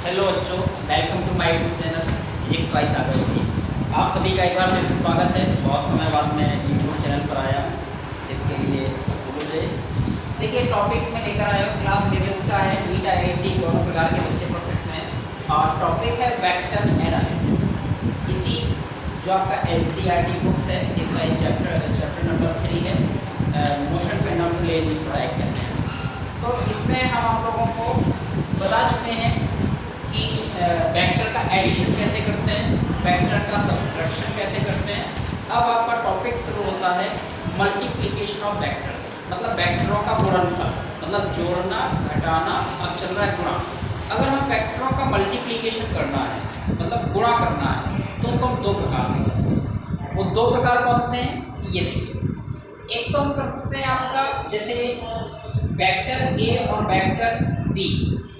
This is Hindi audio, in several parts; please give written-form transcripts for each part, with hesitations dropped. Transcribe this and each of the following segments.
हेलो बच्चों, welcome to my YouTube channel physics by Sagar ji. आप सभी का एक बार फिर से स्वागत है। बहुत समय बाद मैं यूट्यूब चैनल पर आया हूँ, इसके लिए बोलिए। देखिए, टॉपिक्स में लेकर आया हूँ क्लास 11 का है। नीट IIT दोनों प्रकार के बच्चे पढ़ सकते हैं और टॉपिक है वेक्टर एनालिसिस। इसी जो आपका NCERT बुक्स है, इसमें चैप्टर नंबर 3 है, मोशन पेंडुलम प्लेन ट्राई करते हैं। तो इसमें हम आप लोगों को बता चुके हैं कि वेक्टर का एडिशन कैसे करते हैं, वेक्टर का सब्सट्रैक्शन कैसे करते हैं। अब आपका टॉपिक शुरू होता है मल्टीप्लिकेशन ऑफ वेक्टर्स, मतलब वेक्टरों का गुणनफल, मतलब जोड़ना, घटाना, अब चल रहा है गुणा। अगर हम वेक्टरों का मल्टीप्लिकेशन करना है, मतलब गुणा करना है, तो उसको हम दो प्रकार से कर सकते हैं। वो दो प्रकार कौन से हैं, ये देखिए। एक तो हम कर सकते हैं आपका जैसे वेक्टर ए और वेक्टर बी,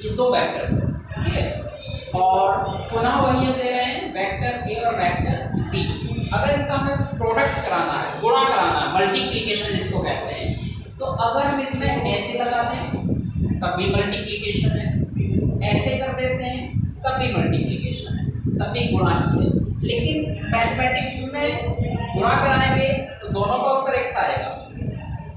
ये दो वेक्टर्स हैं, ठीक है। और पुनः वही हम ले रहे हैं वेक्टर ए और वेक्टर बी। अगर इनका हमें प्रोडक्ट कराना है, गुणा कराना है, मल्टीप्लिकेशन जिसको कहते हैं, तो अगर हम इसमें ऐसे लगा दें तब भी मल्टीप्लिकेशन है, ऐसे कर देते हैं तब भी मल्टीप्लिकेशन है, तब भी गुणा ही है। लेकिन मैथमेटिक्स में गुणा कराएंगे तो दोनों का उत्तर एक सा आएगा,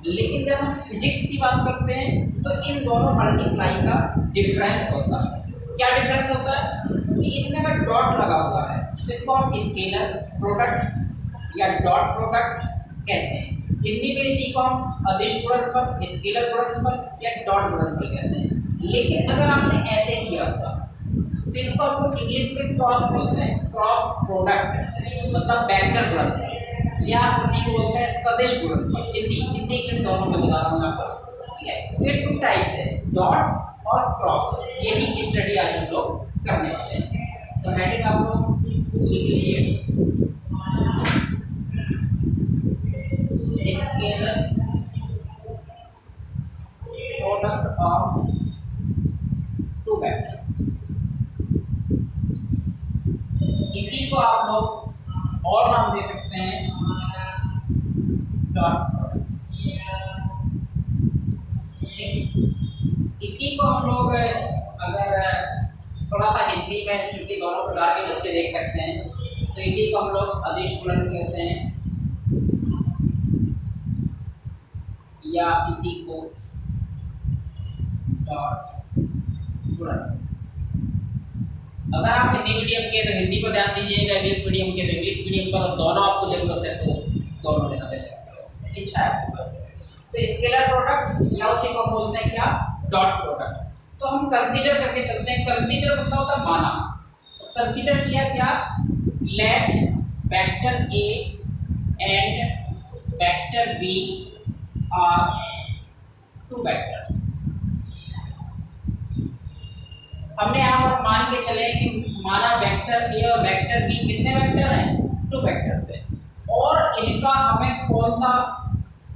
लेकिन जब हम फिजिक्स की बात करते हैं तो इन दोनों मल्टीप्लाई का डिफरेंस होता है। क्या डिफरेंस होता है कि इसमें अगर डॉट लगा हुआ है तो इसको हम स्केलर प्रोडक्ट या डॉट प्रोडक्ट कहते हैं। हिंदी में इसी को हम अदिश गुणनफल, स्केलर गुणनफल या डॉट गुणनफल कहते हैं। लेकिन अगर आपने ऐसे किया होता तो इसको हम लोग इंग्लिश में क्रॉस बोलते हैं, क्रॉस प्रोडक्ट, मतलब वेक्टर गुणनफल, या उसी को बोलते हैं सदिश गुणनफल। हिंदी इंग्लिश दोनों में बता रहा हूँ आपको, ठीक है। ये टू टाइप्स है, डॉट और क्रॉस। यही स्टडी आज हम लोग करने वाले हैं। तो हेडिंग आप लोग लिख लीजिए, scalar product of two vectors. इसी को आप लोग और नाम दे सकते हैं डॉट प्रोडक्ट। इसी को हम लोग अगर थोड़ा सा हिंदी में, चूंकि दोनों प्रकार के बच्चे देख सकते हैं, तो इसी को हम लोग अदिश गुणन कहते हैं, या इसी को डॉट गुणन। अगर आप हिंदी मीडियम के तो हिंदी पर ध्यान दीजिएगा, इंग्लिश मीडियम के तो इंग्लिश मीडियम पर, दोनों आपको जरूरत है तो दोनों लेना दे सकते हो, इच्छा है। तो स्केलर प्रोडक्ट या उसी को बोलते हैं क्या, डॉट प्रोडक्ट। तो हम कंसीडर करके चलते हैं। कंसीडर मतलब होता है माना। तो कंसीडर किया क्या, let vector A and vector B are two vectors. हमने यहाँ पर मान के चले कि माना वेक्टर ए और वेक्टर बी कितने वेक्टर हैं, टू वेक्टर्स हैं, और इनका हमें कौन सा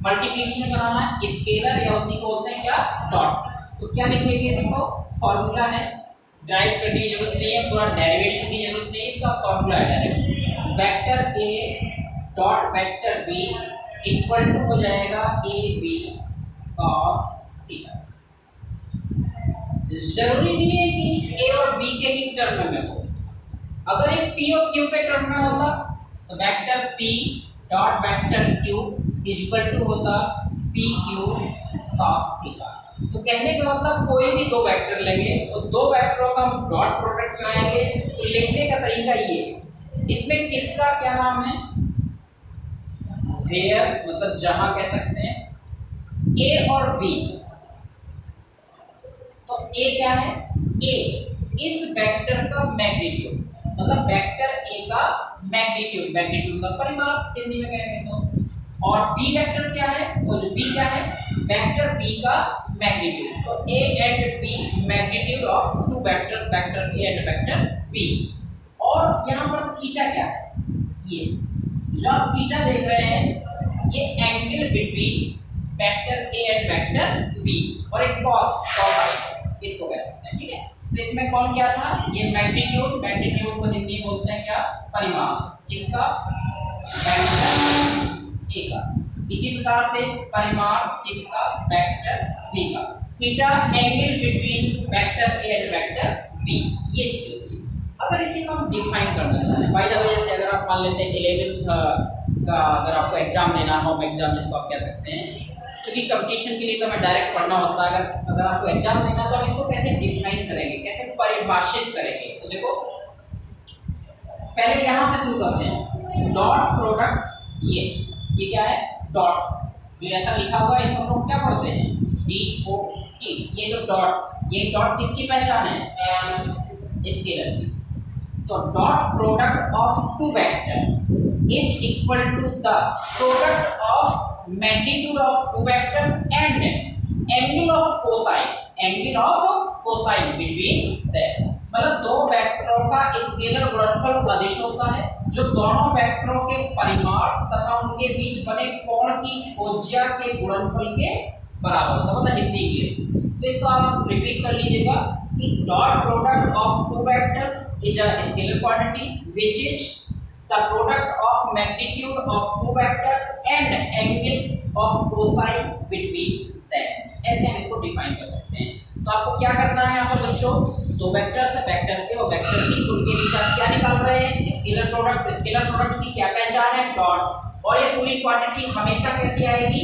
मल्टीप्लिकेशन कराना है, स्केलर या उसी को बोलते हैं क्या, डॉट। तो क्या लिखेंगे, इसको फॉर्मूला है, ड्राइव करने की जरूरत नहीं है, पूरा डेरिवेशन की जरूरत नहीं है, इसका फॉर्मूला है direct. Vector A dot vector B equal to हो जाएगा ए बी कॉस थीटा। जरूरी नहीं है कि ए और बी के ही टर्म में हो। अगर एक पी और क्यू के टर्म में होता तो vector P dot vector Q equal to होता पी क्यू कॉस थीटा। तो कहने का मतलब कोई भी दो वेक्टर लेंगे और दो वेक्टरों का हम डॉट प्रोडक्ट कराएंगे, तो लिखने का तरीका ये है। इसमें किसका क्या नाम है, वेयर, मतलब जहां कह सकते हैं, ए और बी। तो ए क्या है, ए इस वेक्टर का मैग्नीट्यूड, मतलब वेक्टर ए का मैग्नीट्यूड, मैग्नीट्यूड का परिमाण हिंदी में कहेंगे तो। और बी वेक्टर क्या है, और बी क्या है, वेक्टर बी का मैग्नीट्यूड। तो A and B magnitude of two vectors, vector A and vector B. और यहाँ पर थीटा क्या है, ये जो आप थीटा देख रहे हैं, ये angle between vector A and vector B, और एक कॉस, कॉस आई, इसको कह सकते हैं, ठीक है। तो इसमें कौन क्या था, ये मैग्नीट्यूड, मैग्नीट्यूड को हिंदी में बोलते हैं क्या, परिमाण, किसका, वेक्टर ए का। इसी प्रकार से परिमाण किसका, वेक्टर बी का। Theta angle between vector A and vector B, ये चीज होती है। अगर इसी को हम डिफाइन करना चाहें, बाय द वे जैसे अगर आप मान लेते हैं 11th का अगर आपको एग्जाम लेना हो, होम एग्जाम जिसको आप कह सकते हैं, क्योंकि कंपटीशन के लिए तो हमें डायरेक्ट पढ़ना होता है, अगर आपको एग्जाम देना तो हम इसको कैसे डिफाइन करेंगे, कैसे परिभाषित करेंगे। तो देखो पहले यहाँ से शुरू करते हैं, डॉट प्रोडक्ट, ये क्या है डॉट, जो ऐसा लिखा हुआ है इसको हम क्या पढ़ते हैं DOT, ये जो डॉट, ये डॉट किसकी पहचान है, स्केलर की। तो dot product of two vector is equal to the product of magnitude of two vectors and angle of cosine between them. मतलब दो वेक्टरों का स्केलर गुणनफल अदिश होता है जो दोनों वेक्टरों के परिमाण तथा उनके बीच बने कोण की कोज्या के गुणनफल के बराबर होता है, मतलब हिंदी इंग्लिश। तो इसको आप रिपीट कर लीजिएगा कि dot product of two vectors is a scalar quantity which is the product of magnitude of two vectors and angle of cosine between them. ऐसे हम इसको डिफाइन कर सकते हैं। तो आपको क्या करना है यहाँ पर बच्चों, दो वेक्टर्स है, वेक्टर के और वेक्टर की, उनके बीच आप क्या निकाल रहे हैं स्केलर प्रोडक्ट। स्केलर प्रोडक्ट की क्या पहचान है डॉट, और ये पूरी क्वांटिटी हमेशा कैसी आएगी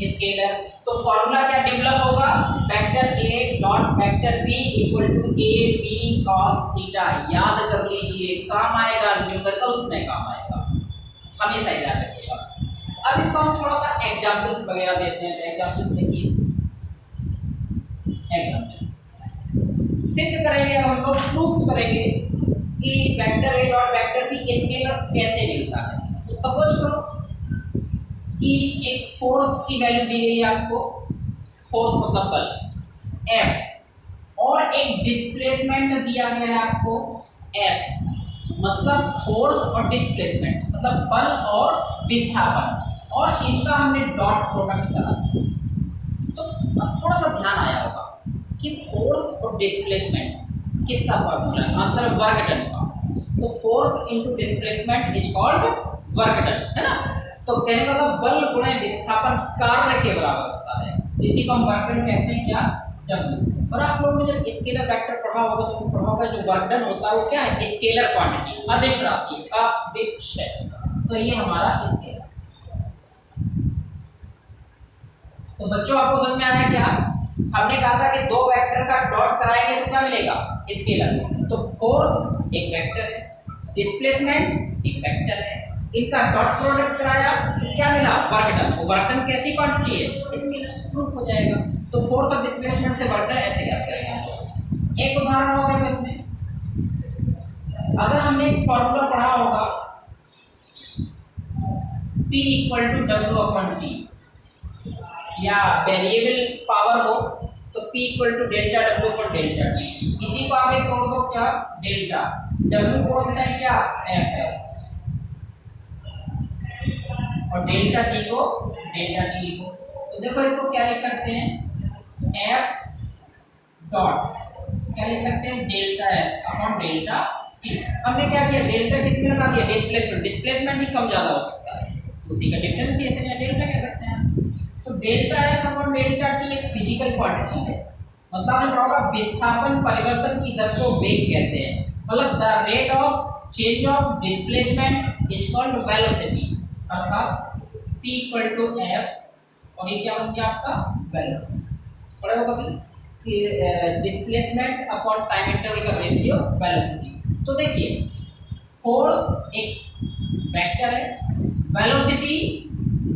स्केलर। तो फॉर्मूला क्या डेवलप होगा, vector A dot vector B equal to A B cos theta. याद कर लीजिए, काम आएगा, न्यूमेरिकल्स में काम आएगा, हमेशा याद रखिएगा। अब इसको हम थोड़ा सा एग्जांपल्स वगैरह देते हैं। एग्जांपल्स देखिए, एग्जांपल्स सिद्ध करेंगे, हम लोग प्रूफ करेंगे कि vector A dot vector B scalar कैसे मिलता है। तो सपोज करो कि एक फोर्स की वैल्यू दी गई है आपको, फोर्स मतलब बल F, और एक डिस्प्लेसमेंट दिया गया है आपको S, मतलब फोर्स और डिस्प्लेसमेंट मतलब बल और विस्थापन, और इनका हमने डॉट प्रोडक्ट करा। तो थोड़ा सा ध्यान आया होगा कि फोर्स और डिस्प्लेसमेंट किसका फॉर्मूला है, आंसर वर्क डन का। तो force into displacement is called work done, है ना। तो कहने का मतलब बल गुणा विस्थापन कार्य के बराबर होता है, इसी को हम वर्क डन कहते हैं, क्या W। और आप लोगों ने जब स्केलर वेक्टर पढ़ा होगा तो पढ़ा होगा जो वर्क डन होता है वो क्या है स्केलर क्वांटिटी, अदिश राशि, अदिश। तो ये हमारा स्केलर। तो बच्चों आपको समझ में आया क्या, हमने कहा था कि दो वेक्टर का डॉट कराएंगे तो क्या मिलेगा स्केलर। तो फोर्स एक वेक्टर है, डिस्प्लेसमेंट एक वेक्टर है, इनका डॉट प्रोडक्ट कराया तो क्या मिला वर्क डन। वो वर्क डन कैसी क्वांटिटी है इसमें प्रूफ हो जाएगा। तो फोर्स और डिस्प्लेसमेंट से वर्क डन ऐसे ज्ञात करेंगे। एक उदाहरण और देखो इसमें, अगर हमने एक फॉर्मूला पढ़ा होगा P इक्वल टू W/T, या वेरिएबल पावर हो तो P इक्वल टू डेल्टा W/डेल्टा T। इसी को आगे तोड़ दो क्या डेल्टा, W को होता है क्या FF, और डेल्टा T को डेल्टा T लिखो। तो देखो इसको क्या लिख सकते हैं F डॉट, क्या लिख सकते हैं delta S upon delta T। हमने क्या किया डेल्टा किसमें लगा दिया डिस्प्लेसमेंट, डिस्प्लेसमेंट ही कम ज़्यादा हो सकता है, उसी का डिफरेंशिएशन या डेल्टा कह सकते हैं। तो delta S upon delta T एक फिजिकल क्वांटिटी है, मतलब हमने पढ़ा होगा विस्थापन परिवर्तन की दर को वेग कहते हैं, मतलब the rate of change of displacement is called velocity, अर्थात P इक्वल टू F, और ये क्या बन गया आपका वेलोसिटी। पढ़े हो कभी कि डिस्प्लेसमेंट अपॉन टाइम इंटरवल का रेशियो वेलोसिटी। तो देखिए फोर्स एक वेक्टर है, वेलोसिटी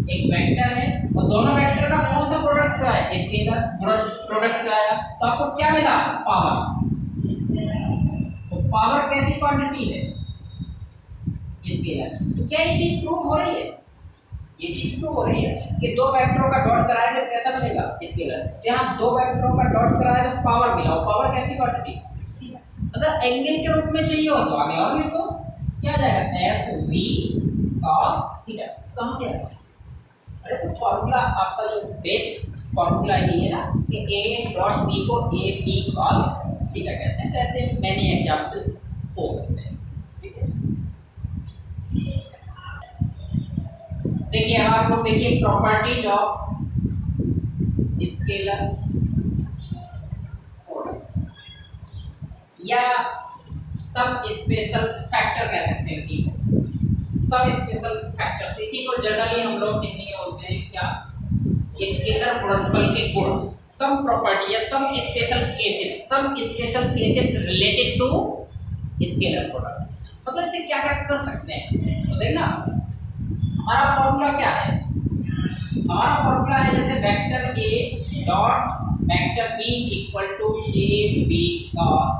एक वेक्टर है, और दोनों वेक्टर का कौन सा प्रोडक्ट कराया स्केलर प्रोडक्ट कराया, तो आपको क्या मिला पावर। तो पावर कैसी क्वांटिटी है स्केलर। तो क्या ये चीज प्रूव हो रही है, ये चीज प्रूव हो रही है कि दो वेक्टरों का डॉट कराएंगे तो कैसा मिलेगा स्केलर। यहाँ दो वेक्टरों का डॉट कराया तो पावर मिला, और पावर कैसी क्वांटिटी। अगर एंगल के रूप में चाहिए हो तो आगे और लिख दो, क्या आ जाएगा FV cos थीटा। कहाँ से आएगा, अरे तो फॉर्मूला आपका जो बेस फॉर्मूला यही है ना कि A डॉट B को AB cos थीटा कहते हैं। तो ऐसे मैनी एग्जाम्पल्स हो सकते हैं, ठीक है। देखिए अब आप लोग देखिए प्रॉपर्टीज ऑफ स्केलर, या सब स्पेशल फैक्टर कह सकते हैं इसी को, सब स्पेशल फैक्टर्स। इसी को जनरली हम लोग हिंदी में बोलते हैं क्या, स्केलर गुणनफल के गुण, सम प्रॉपर्टी या some special cases related to scalar product. मतलब इससे क्या क्या कर सकते हैं तो देखना, हमारा फॉर्मूला क्या है, हमारा फॉर्मूला है जैसे vector A dot vector B equal to A B cos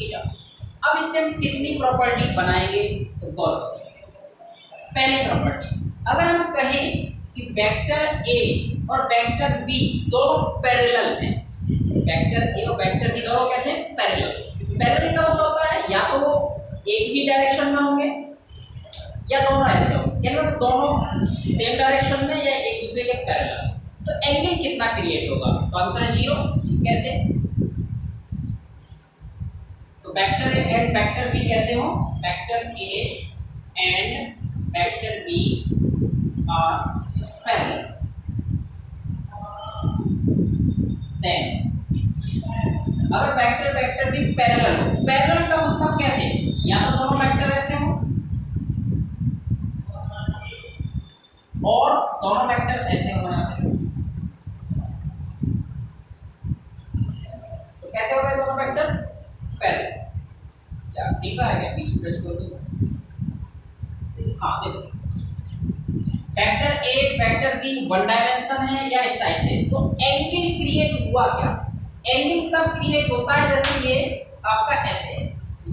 theta. अब इससे हम कितनी प्रॉपर्टी बनाएंगे तो गौर करें। पहली प्रॉपर्टी, अगर हम कहें कि वेक्टर ए और वेक्टर बी दोनों पैरेलल हैं, वेक्टर ए और वेक्टर बी दोनों कैसे पैरेलल। पैरेलल का मतलब होता है या तो वो एक ही डायरेक्शन में होंगे या दोनों ऐसे होंगे, यानी दोनों सेम डायरेक्शन में या एक दूसरे के पैरेलल। तो एंगल कितना क्रिएट होगा तो आंसर है 0। कैसे, तो vector A and vector B कैसे हो, vector A and vector B are parallel. Then अगर वेक्टर वेक्टर बी पैरेलल हो, पैरेलल का मतलब कैसे, या तो दोनों वेक्टर ऐसे हो और दोनों वेक्टर ऐसे होना है। तो कैसे होगा दोनों वेक्टर पैरेलल, क्या दिख रहा है क्या, बीच में टच कर दो। हाँ देखो, vector A vector B one dimension है या इस टाइप से, तो एंगल क्रिएट हुआ क्या, एंगल तब क्रिएट होता है जैसे ये आपका ऐसे है,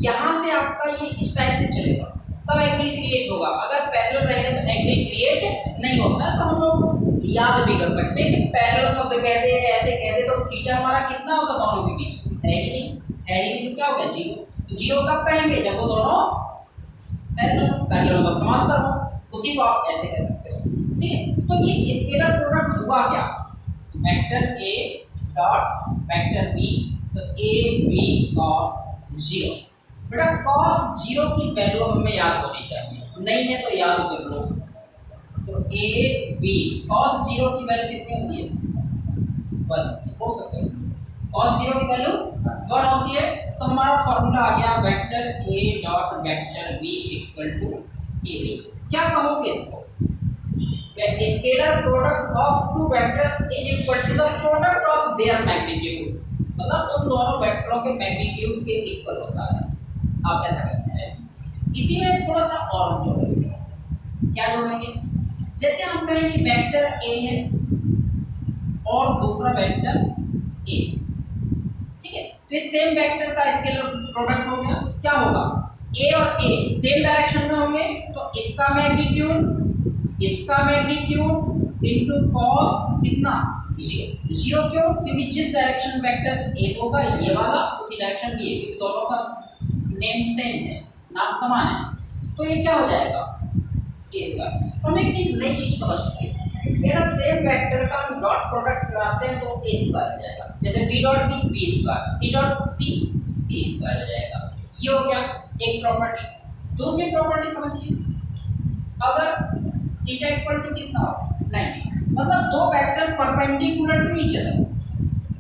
यहाँ से आपका ये इस टाइप से चलेगा तब एंगल क्रिएट होगा। अगर पैरेलल रहेगा तो एंगल क्रिएट नहीं होता। तो हम लोग याद भी कर सकते हैं कि पैरेलल शब्द कहते हैं, ऐसे कहते तो थीटा हमारा कितना होगा दोनों के बीच, है ही नहीं, है ही नहीं, तो क्या होगा 0। तो 0 कब कहेंगे, जब वो दोनों पैरेलल मतलब समांतर हो, उसी को आप ऐसे कह सकते हो। ठीक है, तो ये स्केलर प्रोडक्ट हुआ क्या, vector A dot vector B, तो ए बी कॉस 0। बेटा cos 0 की वैल्यू हमें याद होनी चाहिए, नहीं है तो याद कर लो। तो a b cos 0 की वैल्यू कितनी होती है, 1 बोल सकते हो, cos 0 की वैल्यू 1 होती है। तो हमारा फॉर्मूला आ गया vector a dot vector b equal to a b। क्या कहोगे इसको, scalar product of two vectors is equal to the product of their magnitudes, मतलब उन दोनों वेक्टरों के मैग्नीट्यूड के इक्वल होता है। आप ऐसा करते हैं। इसी में थोड़ा सा और जोड़ेंगे, क्या जोड़ेंगे, जैसे हम कहेंगे वेक्टर ए है और दूसरा वेक्टर ए, ठीक है, तो इस सेम वेक्टर का स्केलर प्रोडक्ट हो गया, क्या होगा, ए और ए सेम डायरेक्शन में होंगे तो इसका मैग्नीट्यूड इनटू कॉस कितना 0 क्यों, क्योंकि जिस डायरेक्शन वेक्टर ए होगा ये वाला उसी डायरेक्शन बी है, क्योंकि दोनों का नेम सेम है, नाम समान है। तो ये क्या हो जाएगा इसका, तो हमें एक चीज नई चीज पता चली है, अगर सेम वेक्टर का हम डॉट प्रोडक्ट कराते हैं तो a स्क्वायर हो जाएगा, जैसे b dot b b square, c dot c c square हो जाएगा। ये हो गया एक प्रॉपर्टी। दूसरी प्रॉपर्टी समझिए, अगर थीटा इक्वल टू कितना हो 90, मतलब दो vector perpendicular to each other,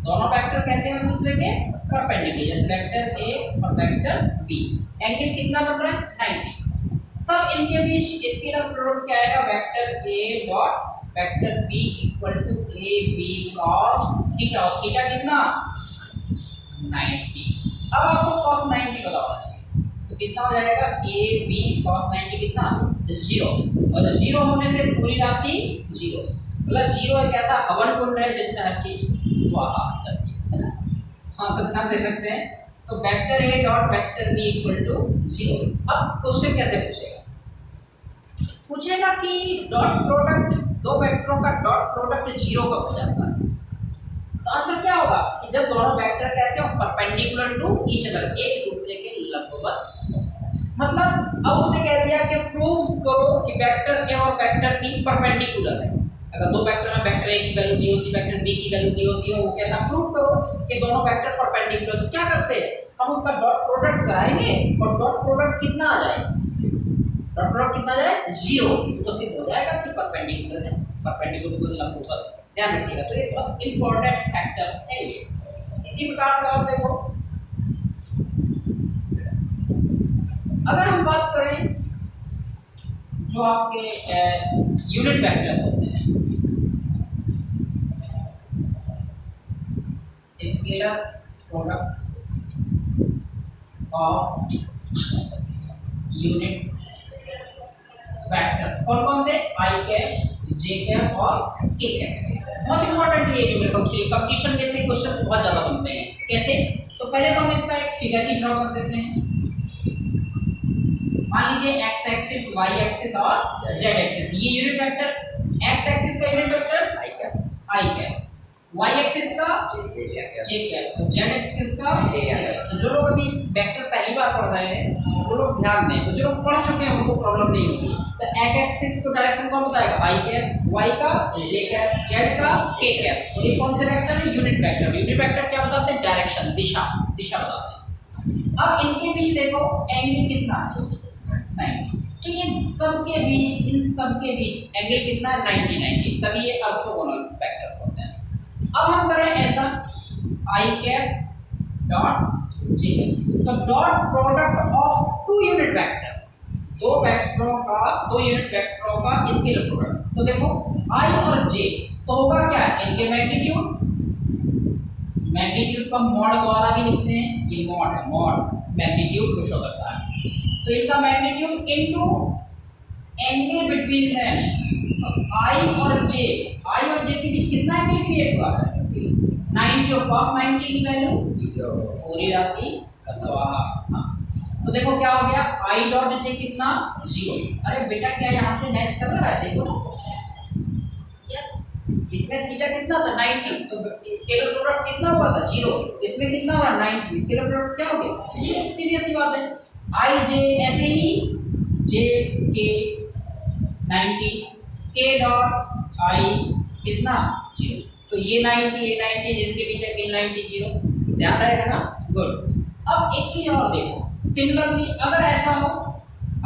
दोनों वेक्टर कैसे हैं दूसरे के परपेंडिकुलर, जैसे वेक्टर a और वेक्टर b, एंगल कितना बन रहा है 90, तब इनके बीच स्केलर प्रोडक्ट क्या आएगा, vector a dot vector b equal to a b cos theta, और थीटा कितना 90। अब आपको cos 90 पता होना चाहिए, तो कितना हो जाएगा a b cos 90 कितना 0, और 0 होने से पूरी राशि 0, मतलब 0 एक ऐसा हवन कुंड है जिसमें हर चीज स्वाहा करती है ना, हाँ सब दे सकते हैं। तो vector a dot vector b equal to 0। अब क्वेश्चन कैसे पूछेगा कि डॉट प्रोडक्ट, दो वेक्टरों का डॉट प्रोडक्ट 0 कब हो जाता है, तो आंसर क्या होगा कि जब दोनों वेक्टर कैसे हो परपेंडिकुलर टू ईच अदर, एक दूसरे के लंबवत। मतलब अब उसने कह दिया कि प्रूव करो कि वेक्टर a और वेक्टर b परपेंडिकुलर है। अगर दो वेक्टर में वेक्टर a की वैल्यू दी होती, वेक्टर b की वैल्यू दी होती है, वो कहता प्रूव करो कि दोनों वेक्टर परपेंडिकुलर, तो क्या करते हैं हम उसका डॉट प्रोडक्ट कराएंगे और डॉट प्रोडक्ट कितना आ जाए, डॉट प्रोडक्ट कितना आ जाए 0, तो सिद्ध हो जाएगा कि परपेंडिकुलर है, परपेंडिकुलर लंबवत। ध्यान रखिएगा, तो ये बहुत इंपॉर्टेंट फैक्टर्स है ये। इसी प्रकार से आप देखो जो आपके यूनिट वेक्टर्स होते हैं, scalar product of unit vectors कौन कौन से, आई कैप, जे कैप और के कैप। बहुत इंपॉर्टेंट है ये न्यूमेरिकल, कंपटीशन में से क्वेश्चन बहुत ज्यादा बनते हैं। कैसे, तो पहले तो हम इसका एक फिगर ही ड्रॉ कर देते हैं। मान लीजिए एक्स एक्सिस, वाई एक्सिस और जेड एक्सिस। ये यूनिट वेक्टर एक्स एक्सिस का यूनिट वेक्टर आई कैप, वाई एक्सिस का जे कैप, जेड एक्सिस का के कैप। तो जो लोग अभी वेक्टर पहली बार पढ़ रहे हैं वो लोग ध्यान दें, तो जो लोग पढ़ चुके हैं उनको प्रॉब्लम नहीं होगी। तो एक्स एक्सिस को डायरेक्शन कौन बताएगा, आई कैप, वाई का जे कैप, जेड का के कैप। तो ये कौन से वेक्टर है, यूनिट वेक्टर। यूनिट वेक्टर क्या बताते हैं, डायरेक्शन, दिशा, दिशा बताते हैं। अब इनके बीच देखो एंगल कितना है, 90। तो ये सबके बीच, इन सबके बीच एंगल कितना है, 90 90, तभी ये ऑर्थोगोनल वेक्टर्स होते हैं। अब हम करें ऐसा, I cap dot J cap, तो dot product of two unit vectors, दो वेक्टरों का, दो यूनिट वेक्टरों का स्केलर प्रोडक्ट। तो देखो आई और जे, तो होगा क्या, इनके मैग्नीट्यूड, मैग्नीट्यूड का मॉड द्वारा भी लिखते हैं, ये मॉड है, मॉड मैग्नीट्यूड को शो करता है। तो इनका magnitude into angle between them, i और जे, आई और जे के बीच कितना एंगल क्रिएट हुआ है, 90 और cos 90 की वैल्यू 0, पूरी राशि स्वाहा। तो देखो क्या हो गया, आई डॉट जे कितना 0। अरे बेटा क्या यहाँ से मैच कर रहा है, देखो ना, यस, इसमें थीटा कितना था 90, तो स्केलर प्रोडक्ट कितना हुआ था 0, इसमें कितना हुआ 90, स्केलर प्रोडक्ट क्या हो गया, सीधी सी बात है। आई जे ऐसे ही, जे के 90, के डॉट आई कितना 0, तो ये 90 ये 90, जिसके पीछे के 90 0, ध्यान रहेगा ना, गुड। अब एक चीज और देखो, सिमिलरली अगर ऐसा हो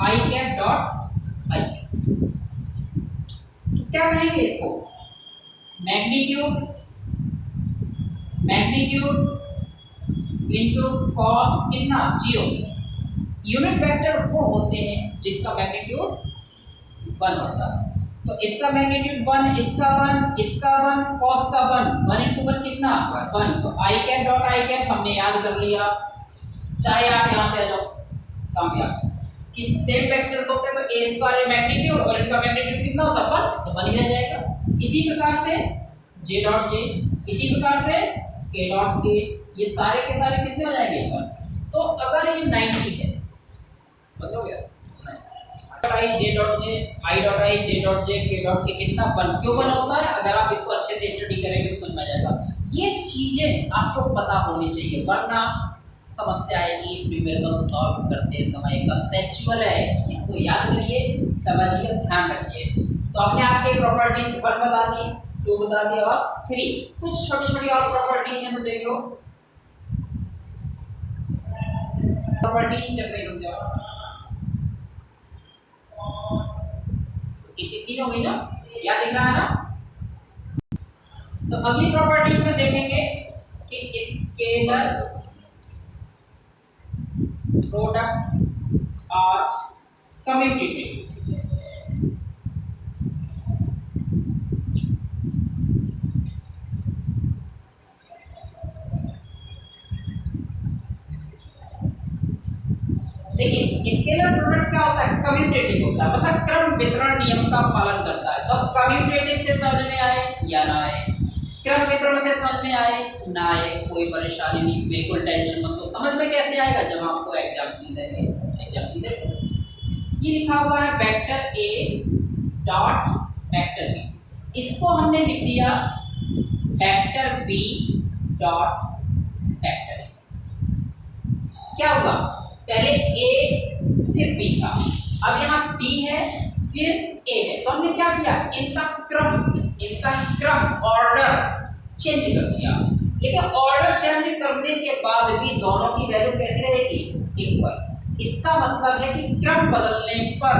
आई कैप डॉट आई कैप, तो क्या कहेंगे इसको, मैग्नीट्यूड, मैग्नीट्यूड इनटू कॉस कितना 0। यूनिट वेक्टर वो होते हैं जिनका मैग्नीट्यूड 1 होता है। तो इसका मैग्नीट्यूड 1, इसका 1, इसका 1, cos का 1, 1 into 1 कितना 1। तो आई कैप डॉट आई कैप हमने याद कर लिया, चाहे आप यहाँ से आ जाओ, कामयाब कि सेम वेक्टर्स होते हैं तो ए स्क्वायर मैग्नीट्यूड और इनका मैग्नीट्यूड कितना होता है 1, तो 1 ही रह जाएगा। इसी प्रकार से जे डॉट जे, इसी प्रकार से के डॉट के, ये सारे के सारे कितने हो जाएंगे 1। तो अगर ये 90 है, समझ गया, i j dot j, i dot i, j dot j, k dot के कितना 1, क्यों 1 होता है, अगर आप इसको अच्छे से स्टडी करेंगे तो समझ में आ जाएगा। ये चीजें आपको पता होनी चाहिए, वरना समस्या आएगी न्यूमेरिकल सॉल्व करते समय। कंसेप्चुअल है, इसको याद करिए, समझिए, ध्यान रखिए। तो आपने आपके प्रॉपर्टी 1 बता दी, 2 बता दी और 3, कुछ छोटी छोटी और प्रॉपर्टी हैं तो देख लो। प्रॉपर्टी जब नहीं रुक जाओ, कितनी 3 हो गई ना, याद दिख रहा है ना। तो अगली प्रॉपर्टी में देखेंगे कि स्केलर प्रोडक्ट आर कम्यूटेटिव। देखिए स्केलर प्रोडक्ट क्या होता है, कम्यूटेटिव होता है, मतलब क्रम वितरण नियम का पालन करता है। तो कम्यूटेटिव से समझ में आए या ना आए, क्रम वितरण से समझ में आए ना आए, कोई परेशानी नहीं, बिल्कुल टेंशन मत लो। समझ में कैसे आएगा, जब आपको एग्जाम्पल देंगे। एग्जाम्पल देखो, ये लिखा हुआ है vector A dot vector B, इसको हमने लिख दिया vector B dot vector A. क्या हुआ, पहले ए फिर बी था, अब यहाँ बी है फिर ए है, तो हमने क्या किया, इनका क्रम ऑर्डर चेंज कर दिया। लेकिन ऑर्डर चेंज करने के बाद भी दोनों की वैल्यू कैसी रहेगी, इक्वल। इसका मतलब है कि क्रम बदलने पर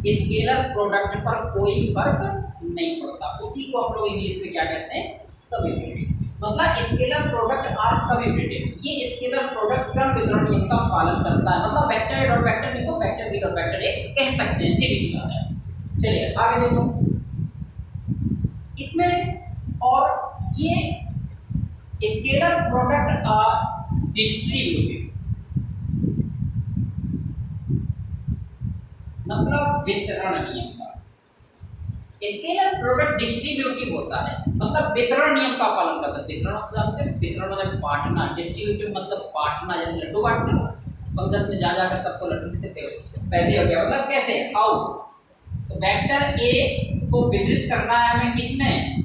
स्केलर प्रोडक्ट पर कोई फर्क नहीं पड़ता। उसी को हम लोग इंग्लिश में क्या कहते हैं, कम्यूटेटिव। मतलब स्केलर प्रोडक्ट आर कम्यूटेटिव। ये स्केलर प्रोडक्ट क्रम वितरण नियम का पालन करता है, मतलब vector A dot vector B को vector B dot vector A कह सकते हैं, सीधी सी बात है। चलिए आगे देखो इसमें, और ये स्केलर प्रोडक्ट आर डिस्ट्रीब्यूटिव, मतलब वितरण नियम का। स्केलर प्रोडक्ट डिस्ट्रीब्यूटिव होता है, मतलब वितरण नियम का पालन करता है। वितरण मतलब वितरण मतलब बांटना, डिस्ट्रीब्यूटिव मतलब बांटना, जैसे लड्डू बांटते हो पंगत में जा जाकर सबको लड्डू देते हो, पैसे हो गया। मतलब कैसे, हाउ, तो वेक्टर ए को वितरित करना है हमें किसमें,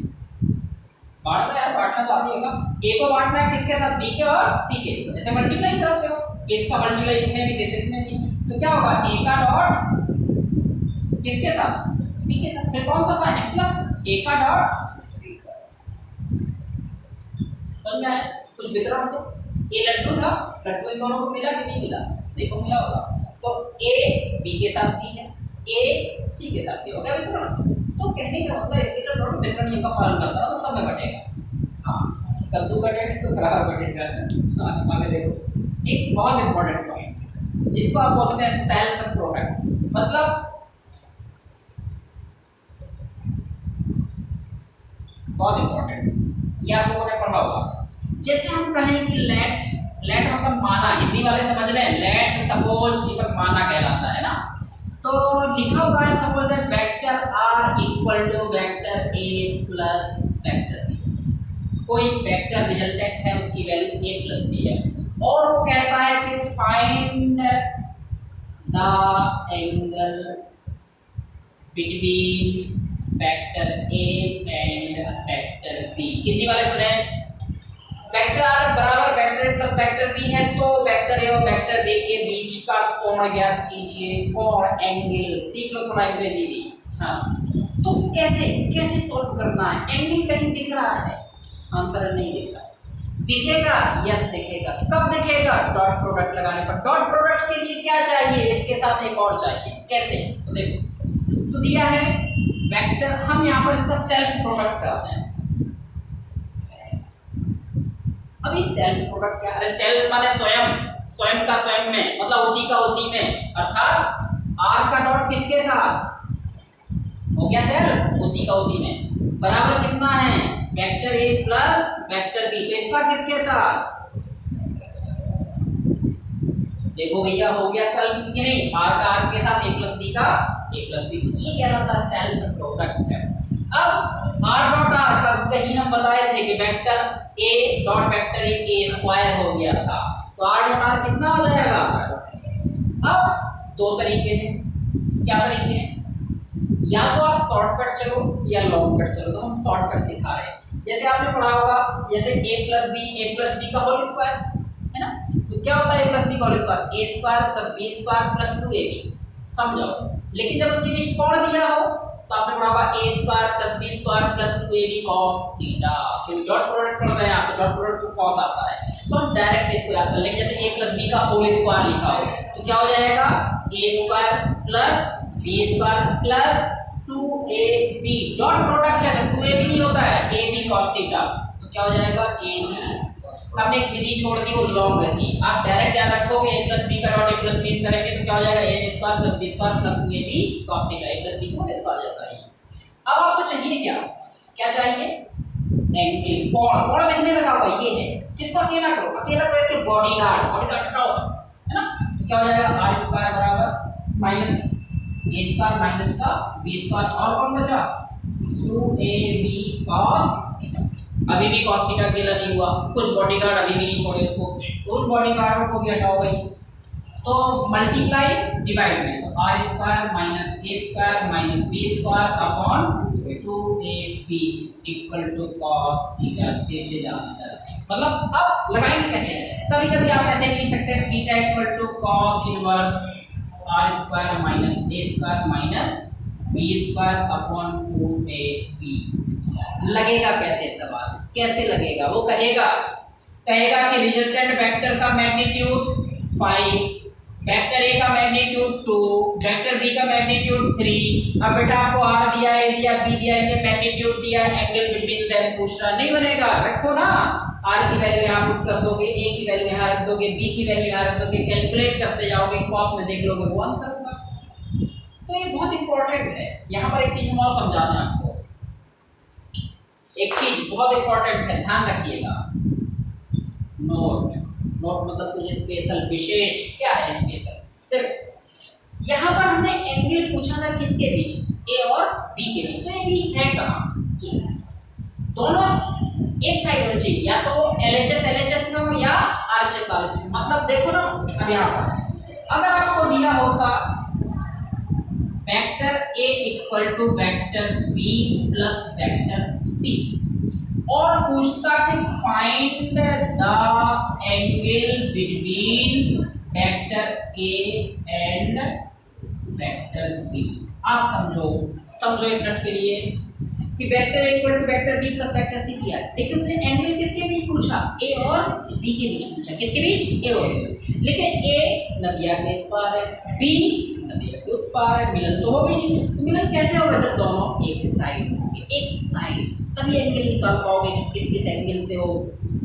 बांटना है, बांटना तो आती होगा। ए को बांटना है किसके साथ, बी के और सी के, जैसे मल्टीप्लाई करते हो, इसका मल्टीप्लाई इसमें भी दिस इसमें भी, तो क्या होगा ए का डॉट किसके साथ, बी के साथ, फिर कौन सा साइन है प्लस, ए का डॉट सी का। समझ में आया, कुछ वितरण हो, ये लड्डू था, लड्डू इन दोनों को मिला कि नहीं मिला, देखो मिला होगा, तो ए बी के साथ भी है, ए सी के साथ भी हो गया वितरण। तो कहने का मतलब इसके लिए थोड़ा वितरण नियम का पालन करता है तो सब में बटेगा। हाँ, कद्दू कटेगा तो बराबर बटेगा। हाँ, आगे देखो एक बहुत इंपॉर्टेंट पॉइंट जिसको आप बोलते हैं सेल्फ प्रोडक्ट, मतलब बहुत इंपॉर्टेंट, ये आप लोगों ने पढ़ा होगा। जैसे हम कहें कि लेट, लेट मतलब माना, हिंदी वाले समझ रहे हैं, लेट सपोज ये सब माना कहलाता है ना, तो लिखा हुआ है suppose that vector R equal to vector A plus vector B. कोई वेक्टर रिजल्टेंट है उसकी वैल्यू ए प्लस बी है, और वो कहता है कि find the angle between vector A and vector B. Hindi वाले सुने, वेक्टर आर बराबर vector A plus vector B है, तो वेक्टर ए और वेक्टर बी के बीच का कोण ज्ञात कीजिए, कोण एंगल, सीख लो थोड़ा अंग्रेजी भी। हाँ, तो कैसे कैसे सॉल्व करना है, एंगल कहीं दिख रहा है, आंसर नहीं दिख रहा, दिखेगा, यस दिखेगा, कब दिखेगा, डॉट प्रोडक्ट लगाने पर। डॉट प्रोडक्ट के लिए क्या चाहिए, इसके साथ एक और चाहिए, कैसे, तो देखो, तो दिया है वेक्टर, हम यहाँ पर इसका सेल्फ प्रोडक्ट कराते हैं। अभी सेल्फ प्रोडक्ट क्या, अरे सेल्फ माने स्वयं, स्वयं का स्वयं में, मतलब उसी का उसी में, अर्थात आर का डॉट किसके साथ हो गया, सेल्फ उसी का उसी में, बराबर कितना है, vector A plus vector B, तो इसका किसके साथ, देखो भैया हो गया सेल्फ कि नहीं, आर का आर के साथ, ए प्लस बी का ए प्लस बी, ये कह रहा था सेल्फ प्रोडक्ट है। अब आर डॉट आर का कहीं हम बताए थे कि vector A dot vector A square हो गया था, तो आर डॉट आर कितना हो जाएगा। अब दो तरीके हैं, क्या तरीके हैं, या तो आप शॉर्टकट चलो या लॉन्ग कट चलो, तो हम शॉर्टकट सिखा रहे हैं। जैसे आपने पढ़ा होगा, जैसे ए प्लस बी का होल स्क्वायर है ना, तो क्या होता है ए प्लस बी का whole square, A square plus B square plus 2ab, समझो। लेकिन जब उनके बीच कोण दिया हो तो आपने पढ़ा होगा A square plus B square plus 2ab cos theta, क्योंकि डॉट प्रोडक्ट पढ़ रहे हैं आप, तो डॉट प्रोडक्ट को cos आता है, तो हम डायरेक्ट इसको याद कर लेंगे। जैसे ए प्लस बी का होल स्क्वायर लिखा हो तो क्या हो जाएगा, A square plus B square plus 2ab, dot product है तो 2ab नहीं होता है, ab cos थीटा, तो क्या हो जाएगा ab। हमने एक विधि छोड़ दी वो लॉन्ग रहती, आप डायरेक्ट याद रखोगे ए प्लस बी का डॉट ए प्लस बी करेंगे तो क्या हो जाएगा, A square plus B square plus 2ab cos theta, A plus B को स्क्वायर जैसा ही। अब आपको चाहिए क्या, क्या चाहिए, एंगल, कोण, कोण देखने लगा हुआ ये है, किसको अकेला करो, अकेला करो इसके बॉडीगार्ड हटाओ, है ना, तो क्या हो जाएगा, आर स्क्वायर बराबर माइनस ए स्क्वायर माइनस का बी स्क्वायर, और कौन बचा 2ab cos थीटा। अभी भी cos थीटा अकेला नहीं हुआ, कुछ बॉडीगार्ड अभी भी नहीं छोड़े उसको, उन बॉडीगार्डों को भी हटाओ भाई, तो मल्टीप्लाई डिवाइड में, तो R square minus A square minus B square upon 2ab equal to cos theta, this is answer. मतलब अब लगाएंगे कैसे, कभी कभी आप ऐसे लिख सकते हैं theta equal to cos inverse R square minus A square minus B square upon 2ab। लगेगा कैसे सवाल, कैसे लगेगा, वो कहेगा कि रिजल्टेंट वेक्टर का मैग्नीट्यूड 5, वेक्टर ए का मैग्नीट्यूड 2, वेक्टर बी का मैग्नीट्यूड 3। अब बेटा आपको आर दिया, ए दिया, बी दिया, इनके मैग्नीट्यूड दिया, एंगल बिटवीन देम पूछ रहा, नहीं बनेगा, रखो ना, आर की वैल्यू यहाँ पुट कर दोगे, ए की वैल्यू यहाँ रख दोगे, बी की वैल्यू यहाँ रख दोगे, कैलकुलेट करते जाओगे, कॉस में देख लोगे वो आंसर होगा। तो ये बहुत इंपॉर्टेंट है। यहाँ पर एक चीज हम और समझाना है आपको, एक चीज बहुत इंपॉर्टेंट है, ध्यान रखिएगा। नोट, नोट मतलब कुछ स्पेशल, विशेष। क्या है स्पेशल? देखो यहाँ पर हमने एंगल पूछा था किसके बीच, ए और बी के बीच। तो ये बी है कहाँ? ये दोनों एक साइड होनी चाहिए, या तो LHS LHS में हो या RHS RHS। मतलब देखो ना, अब यहाँ पर अगर आपको दिया होता vector A equal to vector B plus vector C और पूछता कि find the angle between vector A and vector B। आप समझो एक मिनट के लिए कि vector A equal to vector B plus vector C दिया। देखिए उसने एंगल किसके बीच पूछा? A और B के बीच पूछा। किसके बीच? A और B। लेकिन A नदिया के इस पार है, B नदिया के उस पार है, मिलन तो हो गई नहीं। तो मिलन कैसे होगा? जब दोनों एक साइड होंगे, एक साइड, तभी एंगल निकाल पाओगे कि किस एंगल से वो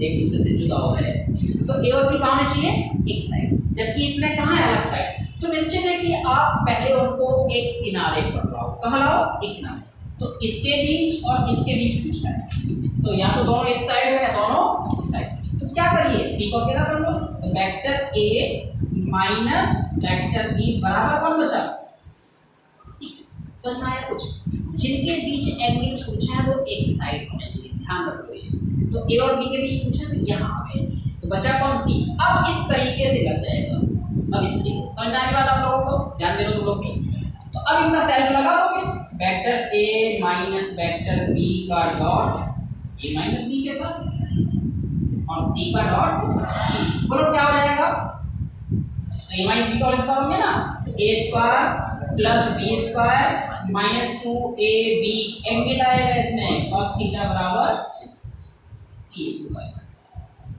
एक दूसरे से जुदा हो रहे हैं। तो A और B कहाँ होने चाहिए? एक साइड, जबकि इसमें कहाँ है? अलग साइड। तो निश्चित है कि आप पहले उनको एक किनारे पर लाओ। कहाँ लाओ? एक किनारे। तो इसके बीच और इसके बीच पूछा है, तो या तो दोनों इस साइड है या दोनों इस साइड। तो क्या करिए? सी को अकेला कर लो, तो vector A minus vector B बराबर कौन बचा? सी। समझ में आया कुछ? जिनके बीच एंगल पूछा है वो एक साइड होना चाहिए, ध्यान रखो ये। तो A और B के बीच पूछा तो यहाँ आ गए, तो बचा कौन? सी। अब इस तरीके से लग जाएगा, अब इस तरीके समझ में आने वाला आप लोगों को, ध्यान दे लो तुम लोग भी। तो अब इनका सेल्फ लगा दोगे, vector A minus vector B का डॉट A माइनस B के साथ और C का डॉट C। बोलो क्या हो जाएगा? A माइनस B का होल स्क्वायर होंगे ना, तो A square plus B square minus 2AB angle आएगा इसमें cos थीटा बराबर C स्क्वायर।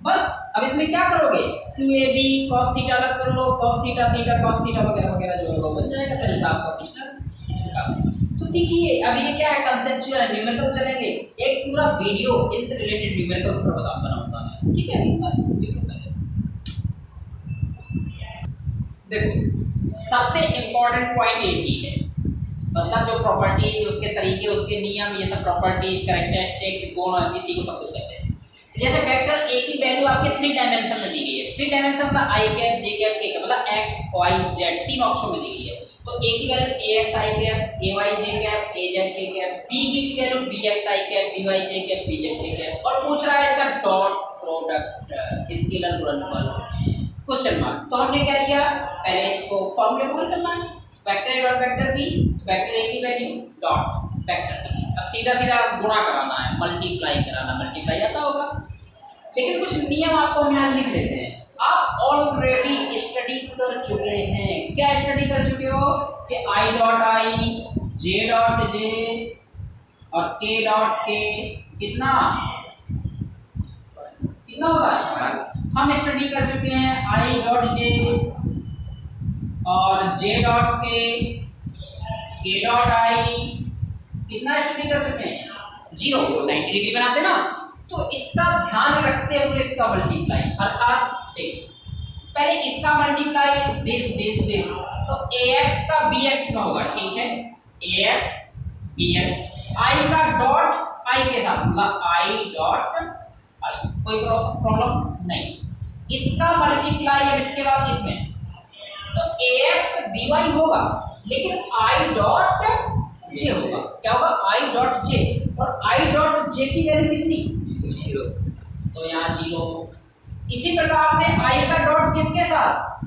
बस अब इसमें क्या करोगे? 2AB cos थीटा अलग कर लो, cos theta theta cos theta वगैरह वगैरह जो होगा बन जाएगा तरीका आपका पिछला। तो सीखिए, अब ये क्या है? कंसेप्चुअल है, न्यूमेरिकल चलेंगे। एक पूरा वीडियो इनसे रिलेटेड न्यूमेरिकल्स पर बनाऊंगा मैं, ठीक है? देखो सबसे इंपॉर्टेंट पॉइंट एक ही है, मतलब जो प्रॉपर्टीज, उसके तरीके, उसके नियम, ये सब प्रॉपर्टीज, कैरेक्टरिस्टिक्स, गुण, इसी को सब कुछ कहते हैं। जैसे वेक्टर A की वैल्यू आपके 3 डायमेंशन में दी गई है। 3 डायमेंशन मतलब I cap, J cap, K cap, मतलब x, y, z तीन ऑप्शन में दी गई है। तो A की value ax I cap, ay j cap, az k cap, B की value bx I cap, by j cap, bz k cap, और पूछ रहा है इसका डॉट प्रोडक्ट, स्केलर गुणनफल, क्वेश्चन मार्क। तो हमने क्या किया? पहले इसको फॉर्मूले को हल करना है, vector A dot vector B, vector A की वैल्यू डॉट वेक्टर B। अब सीधा सीधा गुणा कराना है, मल्टीप्लाई कराना, मल्टीप्लाई आता होगा। लेकिन कुछ नियम आपको हम यहाँ लिख देते हैं। आप ऑलरेडी स्टडी कर चुके हैं। क्या स्टडी कर चुके हो? कि I dot I, J dot J और K डॉट K कितना कितना होगा? हम स्टडी कर चुके हैं I डॉट J और J dot K, K dot I कितना स्टडी कर चुके हैं? 0, 90 डिग्री बनाते ना। तो इसका ध्यान रखते हुए इसका मल्टीप्लाई, अर्थात पहले इसका मल्टीप्लाई दिस, तो ax का bx में होगा, ठीक है? ax bx, I का डॉट I के साथ, मतलब I डॉट I, कोई प्रॉब्लम नहीं। इसका मल्टीप्लाई अब इसके बाद इसमें, तो ax by होगा, लेकिन I डॉट j होगा। क्या होगा? I डॉट j, और I डॉट j की वैल्यू कितनी? 0, तो यहाँ 0। इसी प्रकार से I का डॉट किसके साथ?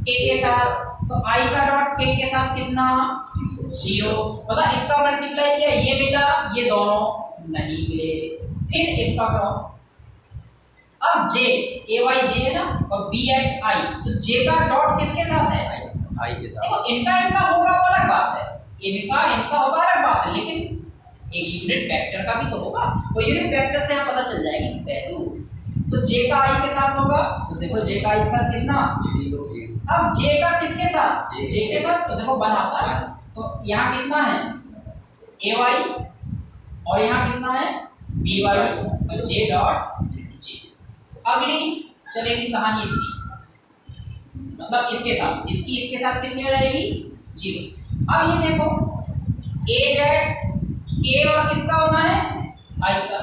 K के साथ, तो I का डॉट K के साथ कितना? 0। मतलब इसका मल्टीप्लाई किया, ये मिला, ये दोनों नहीं मिले, फिर इसका करो। अब J, ay J है ना, और bx I, तो J का डॉट किसके साथ है? I के साथ। देखो इनका होगा वो अलग बात है, इनका होगा अलग बात है, लेकिन एक यूनिट वेक्टर का भी तो होगा। वो यूनिट वेक्टर से हमें पता चल जाएगी वैल्यू। तो J का I के साथ होगा, तो देखो J का I के साथ कितना? अब J का किसके साथ? J के साथ, तो देखो बनाता है। तो यहाँ कितना है? ay, और यहाँ कितना है? by, तो J डॉट J। अगली चलेगी कहानी इसकी, मतलब इसके साथ, इसके साथ कितनी हो जाएगी? जीरो। अब ये देखो ए जेड के और किसका होना है, आई का,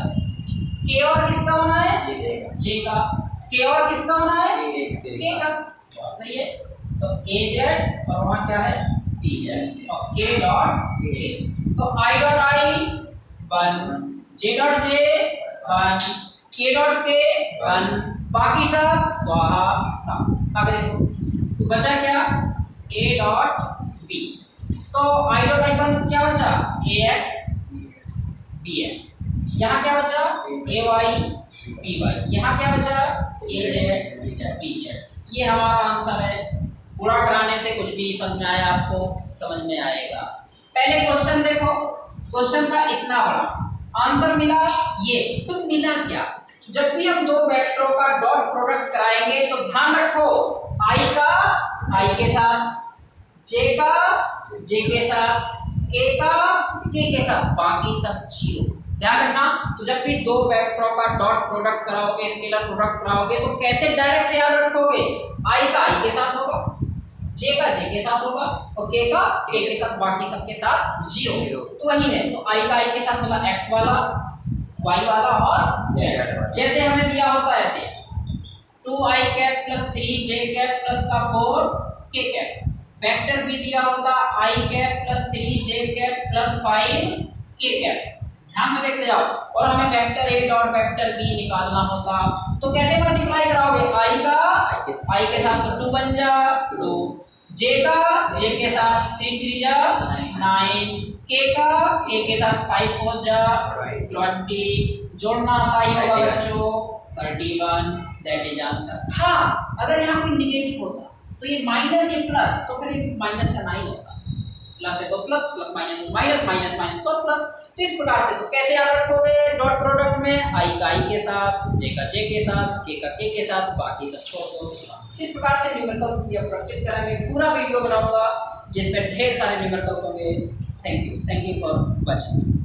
के और किसका होना है, जे का, के और किसका होना है, के का। सही है। तो ए जेड और वहां क्या है, बी जेड, और के डॉट के। तो आई डॉट आई 1, जे डॉट जे 1, के डॉट के 1, बाकी सब स्वाहा। आगे देखो तो बचा क्या, ए डॉट बी। तो आई डॉट आई 1 क्या बचा, ए एक्स बी एक्स। यहाँ क्या बचा, ए वाई बी वाई। यहाँ क्या बचा, ए जेड बी जेड। ये हमारा आंसर है। पूरा कराने से कुछ भी समझ में आया आपको, समझ में आएगा। पहले क्वेश्चन देखो, क्वेश्चन था इतना बड़ा, आंसर मिला ये। तो मिला क्या, जब भी हम दो वेक्टरों का डॉट प्रोडक्ट कराएंगे तो ध्यान रखो आई का आई के साथ, जे का जे के साथ, के साथ, बाकी सब जीरो। ध्यान रखना। तो जब भी दो वेक्टरों का डॉट प्रोडक्ट कराओगे, स्केलर प्रोडक्ट कराओगे, तो कैसे डायरेक्ट याद रखोगे, आई का आई के साथ होगा, जे का जे के साथ होगा, और के का के साथ, बाकी सबके साथ जीरो। तो वही है। तो आई का आई के साथ मतलब एक्स वाला, वाई वाला और जेड। जैसे हमें दिया होता है ऐसे 2i cap plus 3j cap plus का 4k कैप। वेक्टर भी दिया होता i cap plus 3j cap plus 5k cap. ध्यान से देखते जाओ। और हमें vector a dot vector b निकालना होता, तो कैसे मल्टीप्लाई कराओगे, i का i के साथ तो 2 बन जा 2, j का j के साथ 3 3 जा 9, k का k के साथ 5 4 जा 20। जोड़ना आता ही होगा बच्चों 31, दैट इज आंसर। हाँ, अगर यहाँ कोई निगेटिव होता तो ये माइनस ये प्लस, तो फिर ये माइनस का 9 होता, प्लस है तो plus, plus minus minus minus minus तो प्लस। तो इस प्रकार से। तो कैसे याद रखोगे डॉट प्रोडक्ट में, आई का आई के साथ, जे का जे के साथ, के का के साथ, बाकी सब छोड़ दो। इस प्रकार से न्यूमेरिकल्स की प्रैक्टिस करेंगे। पूरा वीडियो बनाऊंगा जिसमें ढेर सारे न्यूमेरिकल्स होंगे। Thank you for watching.